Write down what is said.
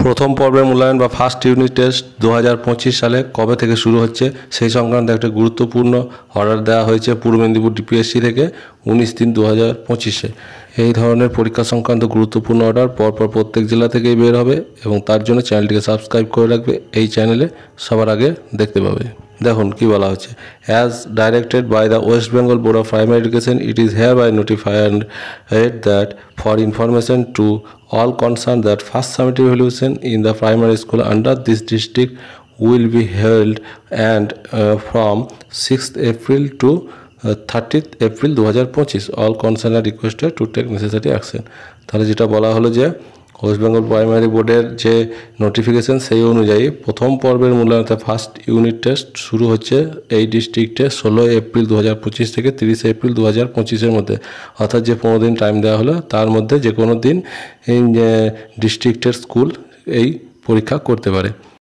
প্রথম পর্বের মূল্যায়ন বা ফার্স্ট ইউনিট টেস্ট 2025 সালে কবে থেকে শুরু হচ্ছে সেই সংক্রান্ত একটা গুরুত্বপূর্ণ অর্ডার দেওয়া হয়েছে পূর্ব মেদিনীপুর ডিপিএসসি থেকে 19/3/2025-এ। এই ধরনের পরীক্ষা সংক্রান্ত গুরুত্বপূর্ণ অর্ডার পরপর প্রত্যেক জেলা থেকেই বের হবে এবং তার জন্য চ্যানেলটিকে সাবস্ক্রাইব করে রাখবে। এই চ্যানেলে সবার আগে দেখতে পাবে। দেখুন কি বলা হচ্ছে, as directed by the West Bengal board of primary education it is hereby notified that for information to all concerned that first summative evaluation in the primary school under this district will be held and from 6th April to 30th April 2025. All concerned are requested to take necessary action. তাহলে যেটা বলা হলো যে West Bengal primary বোর্ডের যে notification সেই অনুযায়ী প্রথম পর্বের মূল্যায়ন ফার্স্ট ইউনিট টেস্ট শুরু হচ্ছে এই ডিস্ট্রিক্টে 16 এপ্রিল 2025 থেকে 30 এপ্রিল 2025-এর মধ্যে, অর্থাৎ যে 15 দিন টাইম দেওয়া হলো তার মধ্যে যে কোনো দিন ডিস্ট্রিক্টের স্কুল এই পরীক্ষা করতে পারে।